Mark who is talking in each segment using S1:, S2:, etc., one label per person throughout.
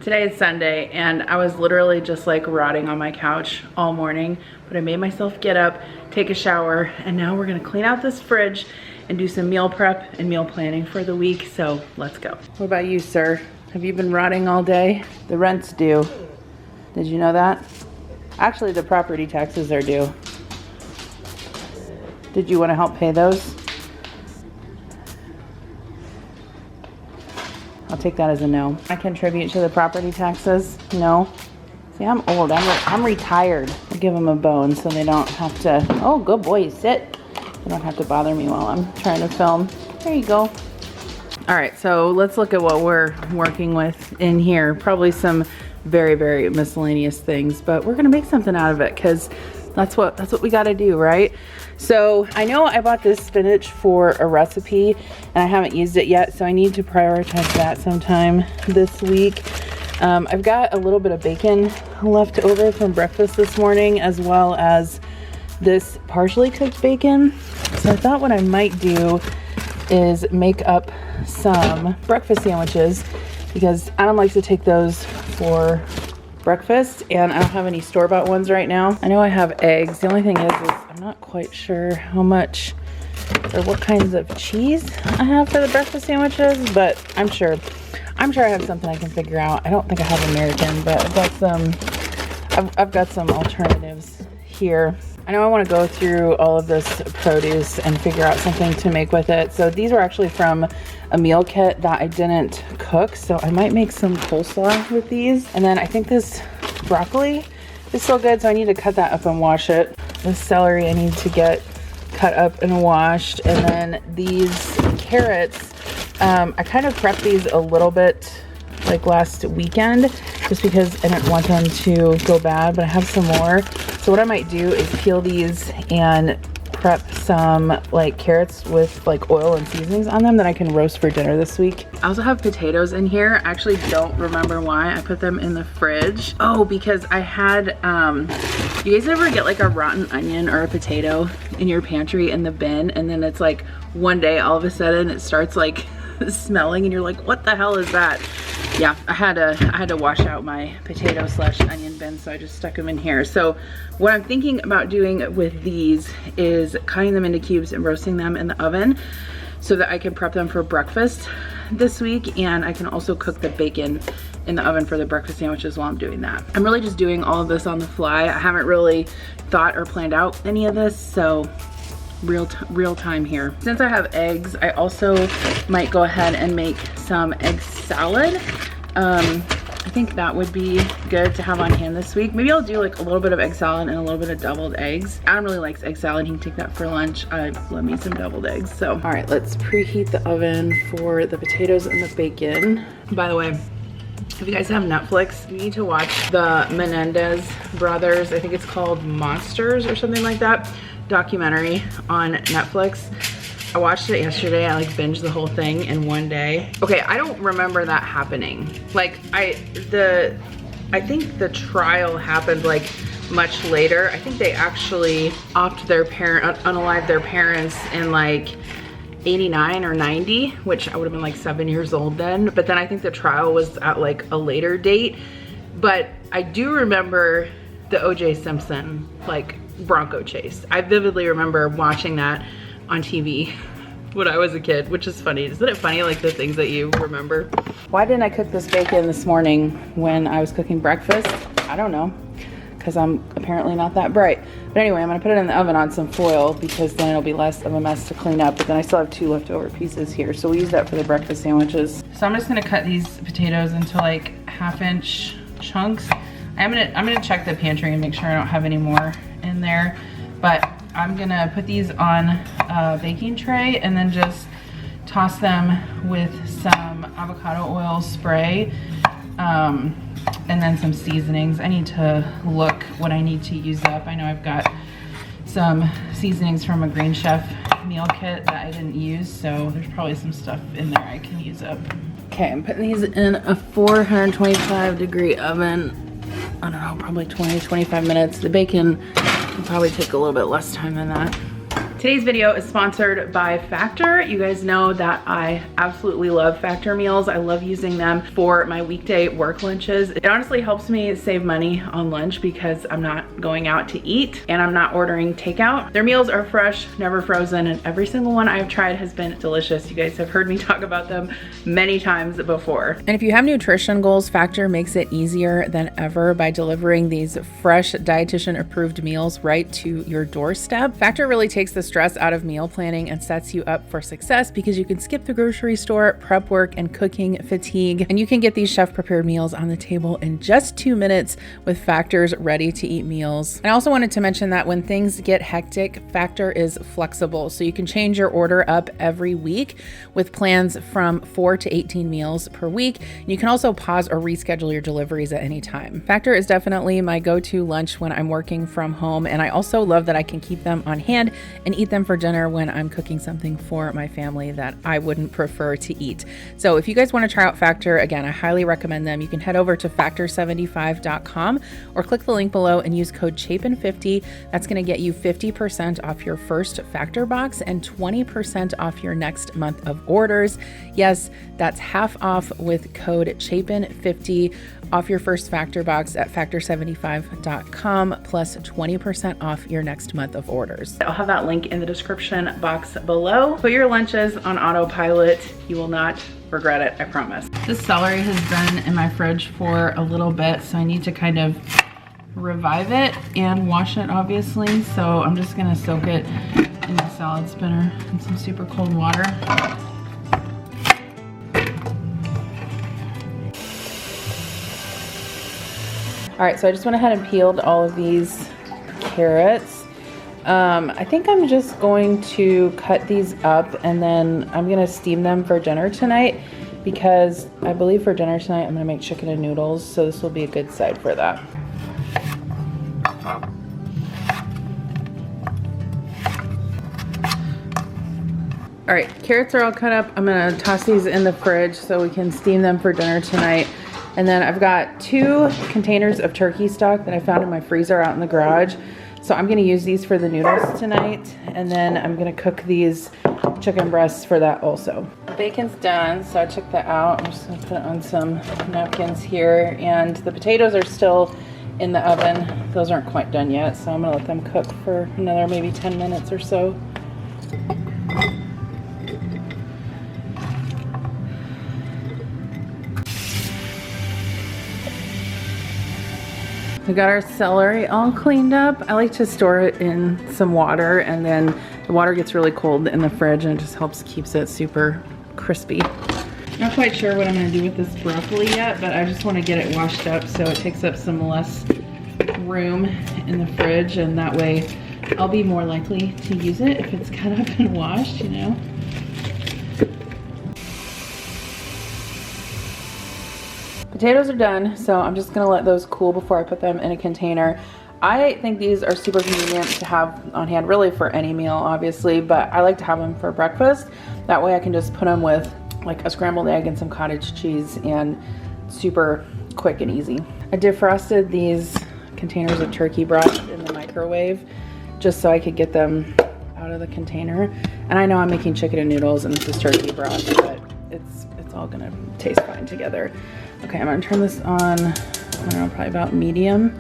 S1: Today is Sunday and I was literally just like rotting on my couch all morning, but I made myself get up, take a shower, and now we're gonna clean out this fridge and do some meal prep and meal planning for the week, so let's go. What about you, sir? Have you been rotting all day? The rent's due. Did you know that? Actually, the property taxes are due. Did you want to help pay those? I'll take that as a no. I contribute to the property taxes? No. See, I'm old. I'm retired. I'll give them a bone so they don't have to. Oh, good boy, sit. They don't have to bother me while I'm trying to film. There you go. All right, so let's look at what we're working with in here. Probably some very, very miscellaneous things, but we're gonna make something out of it because that's what we gotta do, right? So I know I bought this spinach for a recipe and I haven't used it yet, so I need to prioritize that sometime this week. I've got a little bit of bacon left over from breakfast this morning, as well as this partially cooked bacon. So I thought what I might do is make up some breakfast sandwiches because Adam likes to take those for breakfast and I don't have any store-bought ones right now. I know I have eggs. The only thing is I'm not quite sure how much or what kinds of cheese I have for the breakfast sandwiches, but I'm sure I have something I can figure out. I don't think I have American, but I've got some alternatives here. I know I want to go through all of this produce and figure out something to make with it. So these were actually from a meal kit that I didn't cook, so I might make some coleslaw with these. And then I think this broccoli is so good, so I need to cut that up and wash it. This celery I need to get cut up and washed. And then these carrots, I kind of prepped these a little bit like last weekend just because I didn't want them to go bad, but I have some more. So what I might do is peel these and prep some like carrots with like oil and seasonings on them that I can roast for dinner this week. I also have potatoes in here. I actually don't remember why I put them in the fridge. Oh, because I had, you guys ever get like a rotten onion or a potato in your pantry in the bin, and then it's like one day all of a sudden it starts like smelling and you're like, what the hell is that? Yeah, I had to wash out my potato / onion bin, so I just stuck them in here. So what I'm thinking about doing with these is cutting them into cubes and roasting them in the oven so that I can prep them for breakfast this week, and I can also cook the bacon in the oven for the breakfast sandwiches while I'm doing that. I'm really just doing all of this on the fly. I haven't really thought or planned out any of this, so real time here. Since I have eggs, I also might go ahead and make some egg salad. I think that would be good to have on hand this week. Maybe I'll do like a little bit of egg salad and a little bit of deviled eggs. Adam really likes egg salad. He can take that for lunch. I love me some deviled eggs. So, all right, let's preheat the oven for the potatoes and the bacon. By the way, if you guys have Netflix, you need to watch the Menendez brothers. I think it's called Monsters or something like that. Documentary on Netflix. I watched it yesterday. I like binged the whole thing in one day. Okay, I don't remember that happening. Like I think the trial happened like much later. I think they actually unalived their parents in like 89 or 90, which I would have been like 7 years old then. But then I think the trial was at like a later date. But I do remember the O.J. Simpson like Bronco chase. I vividly remember watching that on TV when I was a kid, which is funny. Isn't it funny, like the things that you remember? Why didn't I cook this bacon this morning when I was cooking breakfast? I don't know, because I'm apparently not that bright. But anyway, I'm gonna put it in the oven on some foil because then it'll be less of a mess to clean up. But then I still have 2 leftover pieces here, so we'll use that for the breakfast sandwiches. So I'm just gonna cut these potatoes into like 1/2-inch chunks. I'm gonna check the pantry and make sure I don't have any more in there, but I'm gonna put these on a baking tray and then just toss them with some avocado oil spray and then some seasonings. I need to look what I need to use up. I know I've got some seasonings from a Green Chef meal kit that I didn't use, so there's probably some stuff in there I can use up. Okay, I'm putting these in a 425-degree oven. I don't know, probably 20-25 minutes. The bacon will probably take a little bit less time than that. Today's video is sponsored by Factor. You guys know that I absolutely love Factor meals. I love using them for my weekday work lunches. It honestly helps me save money on lunch because I'm not going out to eat and I'm not ordering takeout. Their meals are fresh, never frozen, and every single one I've tried has been delicious. You guys have heard me talk about them many times before. And if you have nutrition goals, Factor makes it easier than ever by delivering these fresh dietitian approved meals right to your doorstep. Factor really takes the stress out of meal planning and sets you up for success because you can skip the grocery store, prep work, and cooking fatigue. And you can get these chef prepared meals on the table in just 2 minutes with Factor's ready to eat meals. I also wanted to mention that when things get hectic, Factor is flexible. So you can change your order up every week with plans from 4 to 18 meals per week. And you can also pause or reschedule your deliveries at any time. Factor is definitely my go-to lunch when I'm working from home. And I also love that I can keep them on hand and eat them for dinner when I'm cooking something for my family that I wouldn't prefer to eat. So if you guys want to try out Factor, again, I highly recommend them. You can head over to factor75.com or click the link below and use code CHAPIN50. That's going to get you 50% off your first Factor box and 20% off your next month of orders. Yes, that's half off with code CHAPIN50 off your first Factor box at factor75.com plus 20% off your next month of orders. I'll have that link in the description box below. Put your lunches on autopilot. You will not regret it, I promise. This celery has been in my fridge for a little bit, so I need to kind of revive it and wash it, obviously. So I'm just gonna soak it in the salad spinner in some super cold water. All right, so I just went ahead and peeled all of these carrots. I think I'm just going to cut these up and then I'm gonna steam them for dinner tonight because I believe for dinner tonight I'm gonna make chicken and noodles, so this will be a good side for that. All right, carrots are all cut up. I'm gonna toss these in the fridge so we can steam them for dinner tonight. And then I've got 2 containers of turkey stock that I found in my freezer out in the garage. So I'm gonna use these for the noodles tonight. And then I'm gonna cook these chicken breasts for that also. The bacon's done, so I took that out. I'm just gonna put it on some napkins here. And the potatoes are still in the oven. Those aren't quite done yet, so I'm gonna let them cook for another maybe 10 minutes or so. We got our celery all cleaned up. I like to store it in some water and then the water gets really cold in the fridge and it just keeps it super crispy. Not quite sure what I'm gonna do with this broccoli yet, but I just wanna get it washed up so it takes up some less room in the fridge, and that way I'll be more likely to use it if it's cut up and washed, you know? Potatoes are done, so I'm just gonna let those cool before I put them in a container. I think these are super convenient to have on hand, really for any meal, obviously, but I like to have them for breakfast. That way I can just put them with like a scrambled egg and some cottage cheese, and super quick and easy. I defrosted these containers of turkey broth in the microwave just so I could get them out of the container. And I know I'm making chicken and noodles and this is turkey broth, but it's all gonna taste fine together. Okay, I'm gonna turn this on, I don't know, probably about medium.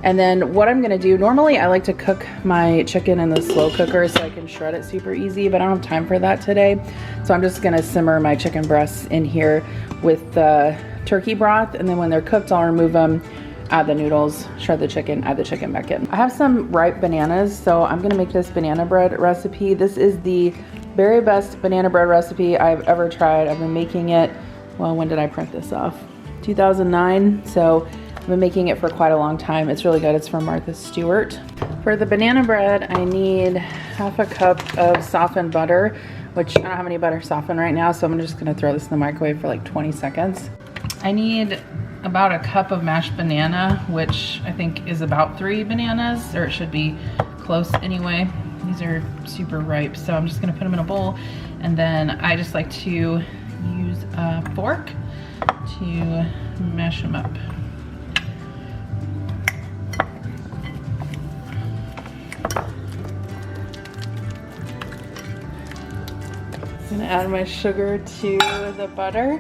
S1: And then what I'm gonna do, normally I like to cook my chicken in the slow cooker so I can shred it super easy, but I don't have time for that today. So I'm just gonna simmer my chicken breasts in here with the turkey broth, and then when they're cooked, I'll remove them, add the noodles, shred the chicken, add the chicken back in. I have some ripe bananas, so I'm gonna make this banana bread recipe. This is the very best banana bread recipe I've ever tried. I've been making it, well, when did I print this off? 2009, so I've been making it for quite a long time. It's really good. It's from Martha Stewart. For the banana bread, I need ½ a cup of softened butter, which I don't have any butter softened right now, so I'm just gonna throw this in the microwave for like 20 seconds. I need about a cup of mashed banana, which I think is about 3 bananas, or it should be close anyway. These are super ripe, so I'm just gonna put them in a bowl, and then I just like to use a fork to mash them up. gonna add my sugar to the butter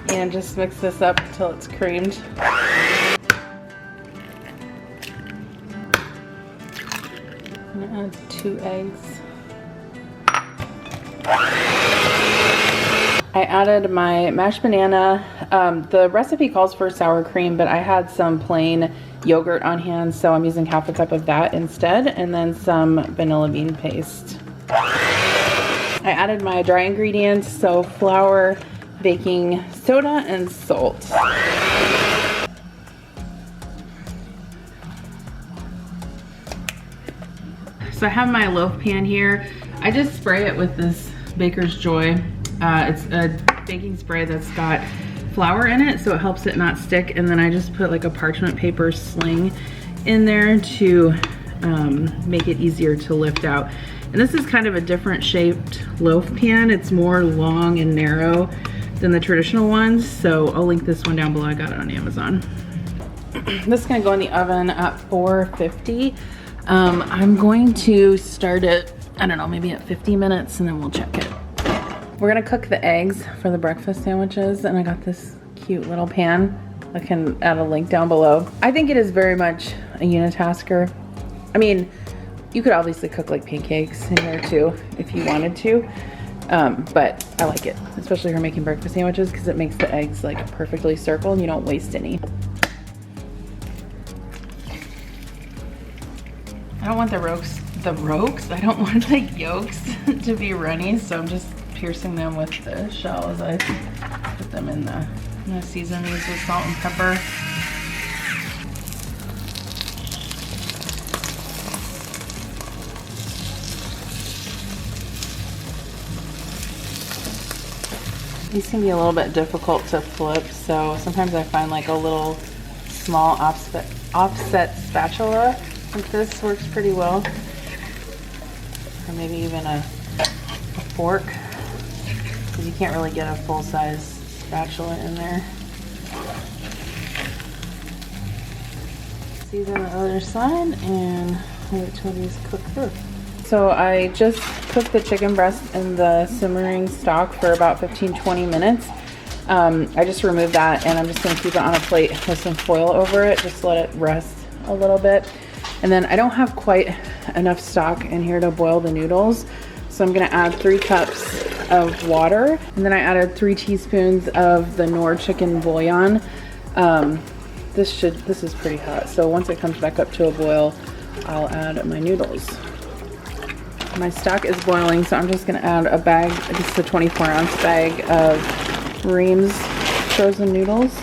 S1: and just mix this up until it's creamed. I'm gonna add 2 eggs. I added my mashed banana. The recipe calls for sour cream, but I had some plain yogurt on hand, so I'm using half a cup of that instead, and then some vanilla bean paste. I added my dry ingredients, so flour, baking soda, and salt. So I have my loaf pan here. I just spray it with this Baker's Joy. It's a baking spray that's got flour in it, so it helps it not stick. And then I just put like a parchment paper sling in there to make it easier to lift out. And this is kind of a different shaped loaf pan. It's more long and narrow than the traditional ones. So I'll link this one down below. I got it on Amazon. This is gonna go in the oven at 450. I'm going to start it, I don't know, maybe at 50 minutes, and then we'll check it. We're gonna cook the eggs for the breakfast sandwiches, and I got this cute little pan. I can add a link down below. I think it is very much a unitasker. I mean, you could obviously cook like pancakes in here too if you wanted to, but I like it, especially for making breakfast sandwiches, because it makes the eggs like perfectly circle and you don't waste any. I don't want the I don't want the yolks to be runny, so I'm just piercing them with the shell as I put them in the, I'm gonna season these with salt and pepper. These can be a little bit difficult to flip, so sometimes I find like a little small offset spatula like this works pretty well, or maybe even a fork, because you can't really get a full-size spatula in there. Season the other side and wait till these cook through. So I just cooked the chicken breast in the simmering stock for about 15-20 minutes. I just removed that, and I'm just going to keep it on a plate with some foil over it, just let it rest a little bit. And then I don't have quite enough stock in here to boil the noodles, so I'm going to add 3 cups of water, and then I added 3 teaspoons of the Knorr chicken bouillon. This is pretty hot, so once it comes back up to a boil, I'll add my noodles. My stock is boiling, so I'm just going to add a bag, this is a 24-ounce bag of Ream's frozen noodles.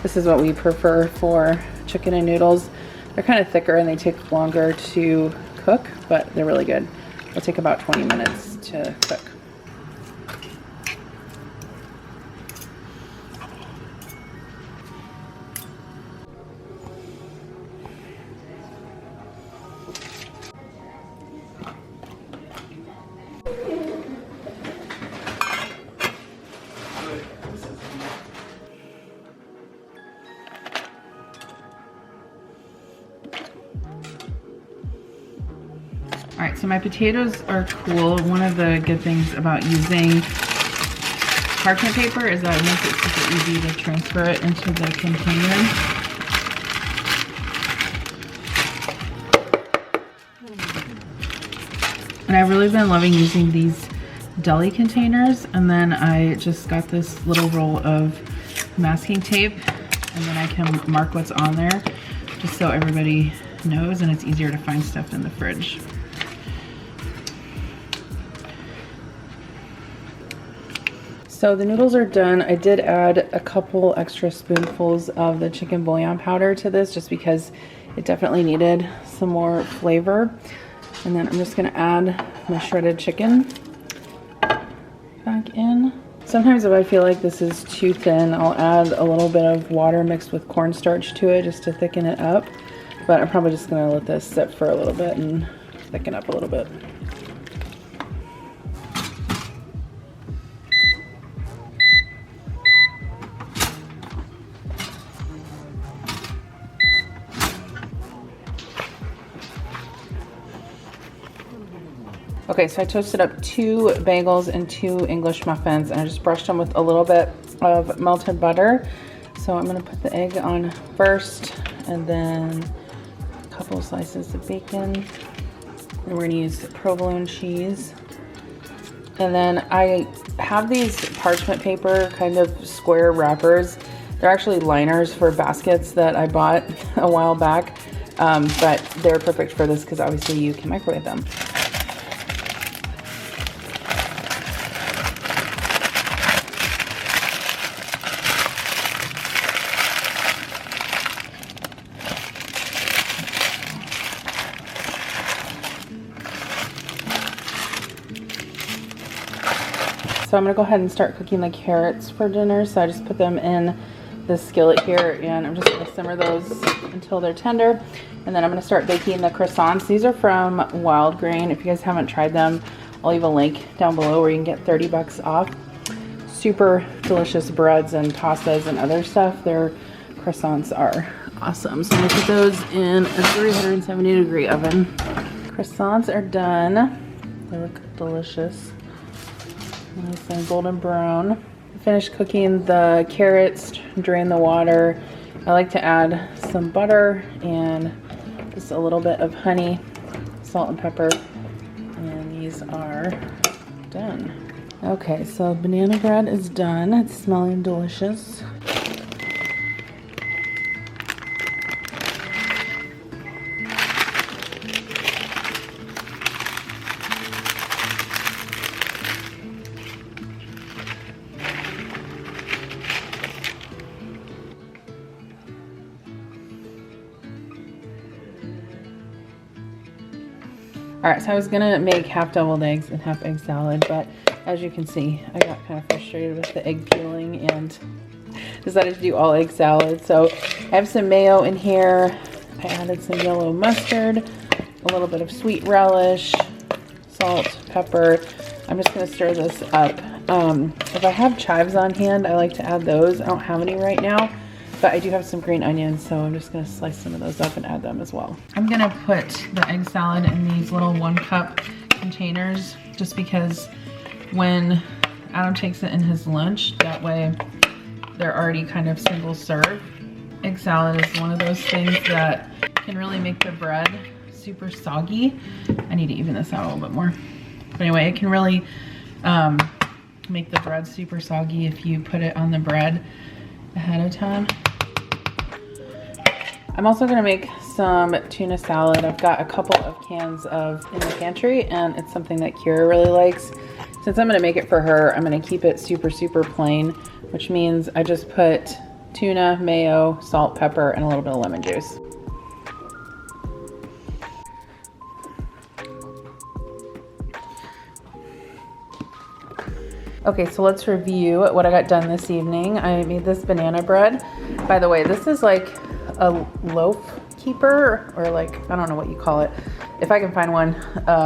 S1: This is what we prefer for chicken and noodles. They're kind of thicker and they take longer to cook, but they're really good. They'll take about 20 minutes to cook. All right, so my potatoes are cool. One of the good things about using parchment paper is that it makes it super easy to transfer it into the container. And I've really been loving using these deli containers, and then I just got this little roll of masking tape, and then I can mark what's on there just so everybody knows, and it's easier to find stuff in the fridge. So the noodles are done. I did add a couple extra spoonfuls of the chicken bouillon powder to this just because it definitely needed some more flavor. And then I'm just gonna add my shredded chicken back in. Sometimes if I feel like this is too thin, I'll add a little bit of water mixed with cornstarch to it just to thicken it up. But I'm probably just gonna let this sit for a little bit and thicken up a little bit. Okay, so I toasted up 2 bagels and 2 English muffins, and I just brushed them with a little bit of melted butter. So I'm gonna put the egg on first, and then a couple of slices of bacon. And we're gonna use provolone cheese. And then I have these parchment paper kind of square wrappers. They're actually liners for baskets that I bought a while back, but they're perfect for this because obviously you can microwave them. So I'm gonna go ahead and start cooking the carrots for dinner. So I just put them in the skillet here, and I'm just gonna simmer those until they're tender. And then I'm gonna start baking the croissants. These are from Wild Grain. If you guys haven't tried them, I'll leave a link down below where you can get 30 bucks off. Super delicious breads and pastas and other stuff. Their croissants are awesome. So I'm gonna put those in a 370-degree oven. Croissants are done. They look delicious. Nice and golden brown. Finished cooking the carrots, drain the water. I like to add some butter and just a little bit of honey, salt and pepper, and these are done. Okay, so banana bread is done. It's smelling delicious. All right, so I was gonna make half deviled eggs and half egg salad, but as you can see, I got kind of frustrated with the egg peeling and decided to do all egg salad. So I have some mayo in here. I added some yellow mustard, a little bit of sweet relish, salt, pepper. I'm just gonna stir this up. If I have chives on hand, I like to add those. I don't have any right now, but I do have some green onions, so I'm just gonna slice some of those up and add them as well. I'm gonna put the egg salad in these little 1-cup containers, just because when Adam takes it in his lunch, that way they're already kind of single serve. Egg salad is one of those things that can really make the bread super soggy. I need to even this out a little bit more. But anyway, it can really make the bread super soggy if you put it on the bread ahead of time. I'm also gonna make some tuna salad. I've got a couple of cans in the pantry, and it's something that Kira really likes. Since I'm gonna make it for her, I'm gonna keep it super, super plain, which means I just put tuna, mayo, salt, pepper, and a little bit of lemon juice. Okay, so let's review what I got done this evening. I made this banana bread. By the way, this is like a loaf keeper, or like, I don't know what you call it. If I can find one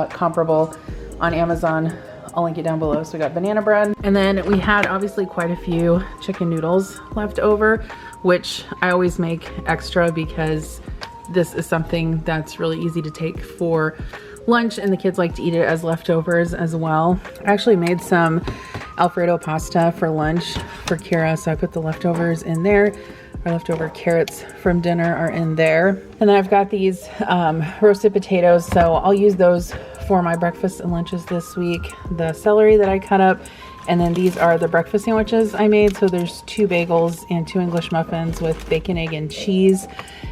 S1: comparable on Amazon, I'll link it down below. So we got banana bread. And then we had obviously quite a few chicken noodles left over, which I always make extra because this is something that's really easy to take for lunch, and the kids like to eat it as leftovers as well. I actually made some Alfredo pasta for lunch for Kira, so I put the leftovers in there. Our leftover carrots from dinner are in there. And then I've got these roasted potatoes, so I'll use those for my breakfast and lunches this week. The celery that I cut up, and then these are the breakfast sandwiches I made. So there's 2 bagels and 2 English muffins with bacon, egg, and cheese.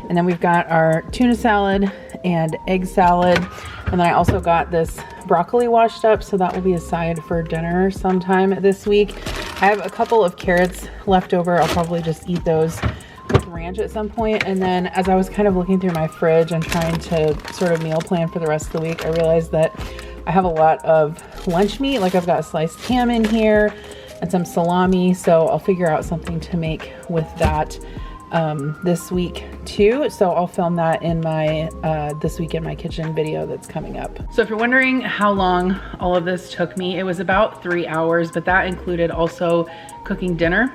S1: And then we've got our tuna salad and egg salad. And then I also got this broccoli washed up, so that will be a side for dinner sometime this week. I have a couple of carrots left over. I'll probably just eat those with ranch at some point. And then as I was kind of looking through my fridge and trying to sort of meal plan for the rest of the week, I realized that I have a lot of lunch meat. Like I've got sliced ham in here and some salami, so I'll figure out something to make with that this week too. So I'll film that in my this week in my kitchen video that's coming up. So if you're wondering how long all of this took me, it was about 3 hours, but that included also cooking dinner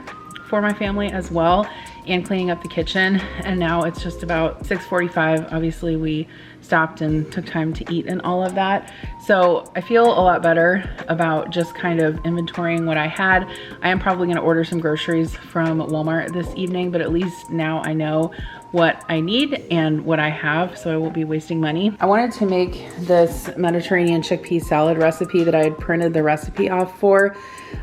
S1: for my family as well. and cleaning up the kitchen. And now it's just about 6:45. Obviously we stopped and took time to eat and all of that. So I feel a lot better about just kind of inventorying what I had. I am probably gonna order some groceries from Walmart this evening, but at least now I know what I need and what I have, so I won't be wasting money. I wanted to make this Mediterranean chickpea salad recipe that I had printed the recipe off for.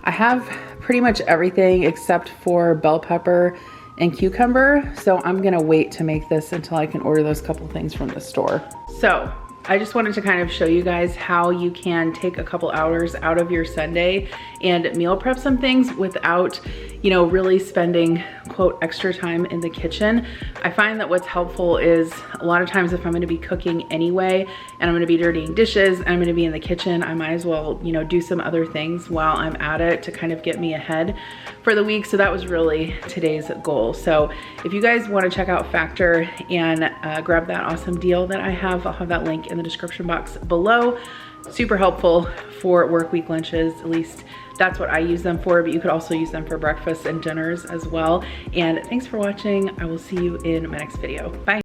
S1: I have pretty much everything except for bell pepper and cucumber, so I'm gonna wait to make this until I can order those couple things from the store. So I just wanted to kind of show you guys how you can take a couple hours out of your Sunday and meal prep some things without, you know, really spending, quote, extra time in the kitchen. I find that what's helpful is a lot of times if I'm gonna be cooking anyway and I'm gonna be dirtying dishes and I'm gonna be in the kitchen, I might as well, you know, do some other things while I'm at it to kind of get me ahead for the week. So that was really today's goal. So if you guys wanna check out Factor and grab that awesome deal that I have, I'll have that link in the description box below. Super helpful for work week lunches, at least that's what I use them for, but you could also use them for breakfast and dinners as well. And thanks for watching. I will see you in my next video. Bye.